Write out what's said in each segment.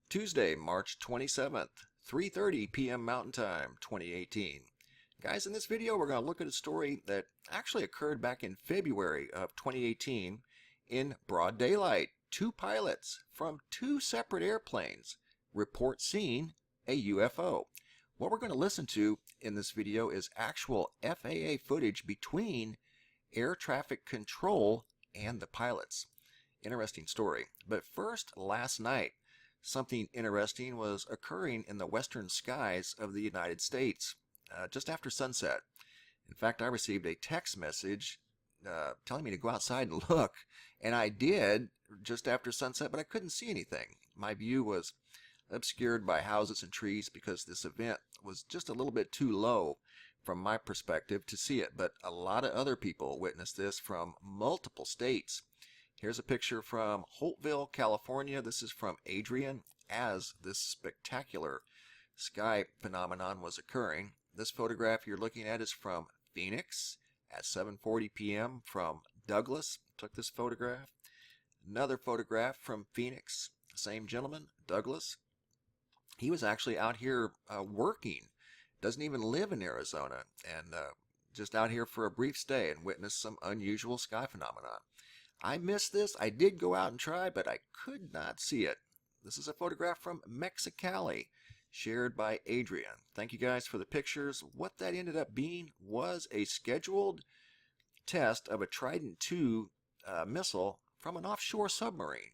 Tuesday, March 27th, 3:30 p.m. Mountain Time, 2018. Guys, in this video we're going to look at a story that actually occurred back in February of 2018 in broad daylight. Two pilots from two separate airplanes report seeing a UFO. What we're going to listen to in this video is actual FAA footage between air traffic control and the pilots. Interesting story. But first, last night, something interesting was occurring in the western skies of the United States just after sunset. In fact, I received a text message telling me to go outside and look, and I did just after sunset, but I couldn't see anything. My view was obscured by houses and trees because this event was just a little bit too low from my perspective to see it, but a lot of other people witnessed this from multiple states. Here's a picture from Holtville, California. This is from Adrian as this spectacular sky phenomenon was occurring. This photograph you're looking at is from Phoenix at 7:40 p.m. from Douglas. Took this photograph. Another photograph from Phoenix. Same gentleman, Douglas. He was actually out here working. Doesn't even live in Arizona, and just out here for a brief stay and witnessed some unusual sky phenomenon. I missed this. I did go out and try, but I could not see it. This is a photograph from Mexicali, shared by Adrian. Thank you guys for the pictures. What that ended up being was a scheduled test of a Trident II missile from an offshore submarine.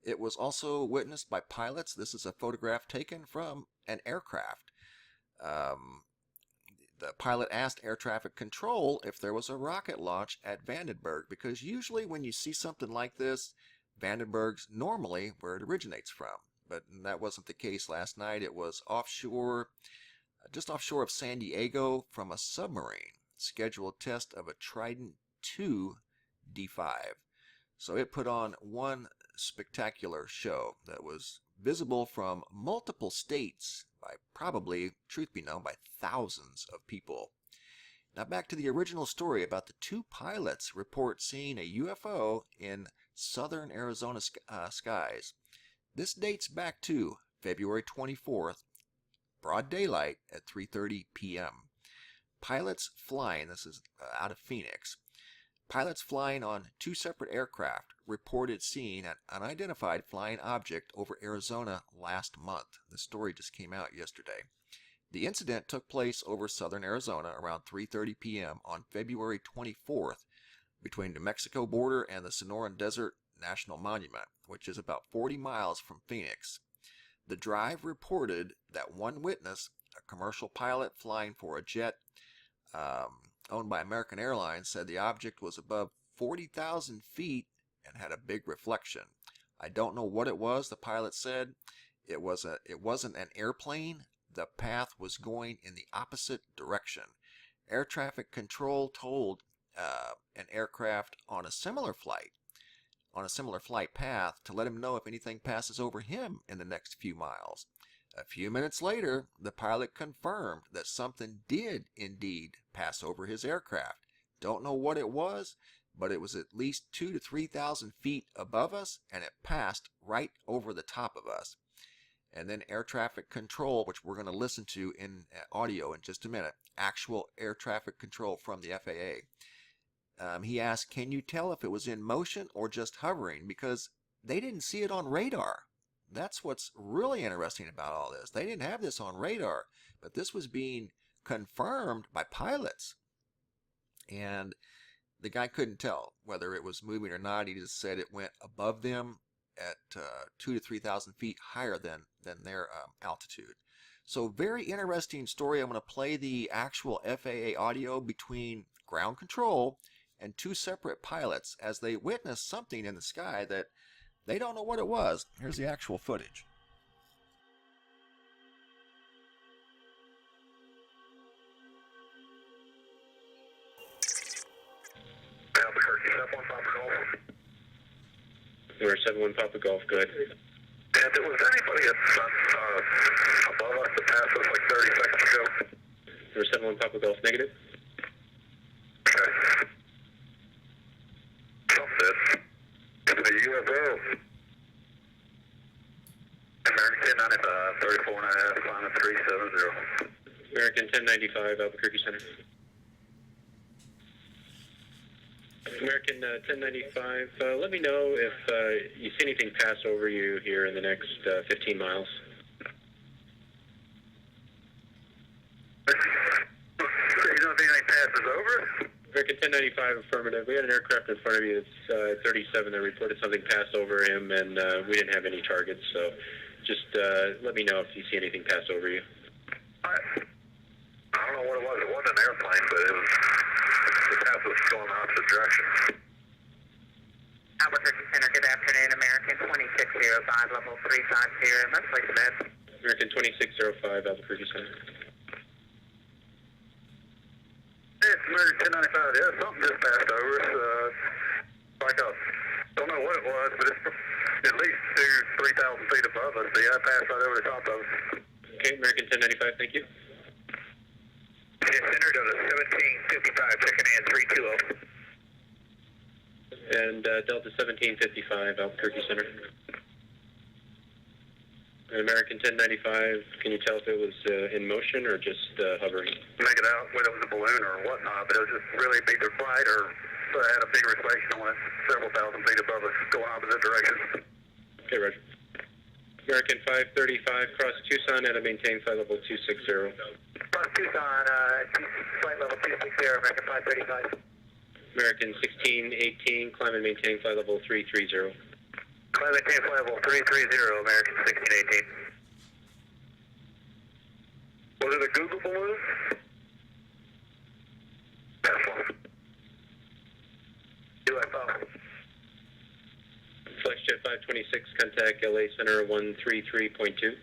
It was also witnessed by pilots. This is a photograph taken from an aircraft. The pilot asked air traffic control if there was a rocket launch at Vandenberg, because usually when you see something like this, Vandenberg's normally where it originates from. But that wasn't the case last night. It was offshore, just offshore of San Diego from a submarine. Scheduled test of a Trident II D5. So it put on one spectacular show that was visible from multiple states by probably, truth be known, by thousands of people. Now back to the original story about the two pilots report seeing a UFO in southern Arizona skies. This dates back to February 24th, broad daylight at 3:30 p.m. Pilots flying, this is out of Phoenix, pilots flying on two separate aircraft reported seeing an unidentified flying object over Arizona last month. The story just came out yesterday. The incident took place over southern Arizona around 3:30 p.m. on February 24th between the Mexico border and the Sonoran Desert National Monument, which is about 40 miles from Phoenix. The Drive reported that one witness, a commercial pilot flying for a jet owned by American Airlines, said the object was above 40,000 feet and had a big reflection. I don't know what it was, the pilot said. It wasn't an airplane. The path was going in the opposite direction. Air traffic control told an aircraft on a similar flight path to let him know if anything passes over him in the next few miles. A few minutes later, the pilot confirmed that something did indeed pass over his aircraft. Don't know what it was, but it was at least 2,000 to 3,000 feet above us, and it passed right over the top of us. And then air traffic control, which we're going to listen to in audio in just a minute, actual air traffic control from the FAA. He asked, can you tell if it was in motion or just hovering? Because they didn't see it on radar. That's what's really interesting about all this. They didn't have this on radar, but this was being confirmed by pilots. And the guy couldn't tell whether it was moving or not. He just said it went above them at 2,000 to 3,000 feet higher than their altitude. So very interesting story. I'm going to play the actual FAA audio between ground control and two separate pilots as they witness something in the sky that they don't know what it was. Here's the actual footage. Albuquerque, 71 Papa Golf. We're 71 Papa Golf, good. And there was anybody above us that passed us like 30 seconds ago? We're 71 Papa Golf, negative. Okay. Something. It's a UFO. American 1095, 34 and a half, climbing 370. American 1095, Albuquerque Center. American 1095, let me know if you see anything pass over you here in the next 15 miles. You know if anything passes over? American 1095, affirmative. We had an aircraft in front of you. It's 37 that reported something passed over him, and we didn't have any targets, so just let me know if you see anything pass over you. I don't know what it was. It wasn't an airplane, but it was, the path was going the opposite direction. Albuquerque Center, good afternoon. American 2605, level 350. Let's place the bed. American 2605, Albuquerque Center. It's American 1095. Yeah, something just passed over us. Like a, don't know what it was, but it's at least 3,000 feet above us. Yeah, it passed right over the top of us. Okay, American 1095, thank you. Yeah, center to the 1755, checking in 320. And Delta 1755, Albuquerque Center. American 1095, can you tell if it was in motion or just hovering? Make it out whether it was a balloon or whatnot, but it was just really either flight or had a big reflection on it, several thousand feet above us, going opposite directions. Okay, Roger. American 535, cross Tucson at a maintain flight level 260. Cross Tucson, flight level 260, American 535. American 1618, climb and maintain flight level 330. Climb and maintain flight level 330, American 1618. Was it a Google balloon? Tesla. UFO. FlexJet 526, contact LA Center 133.2.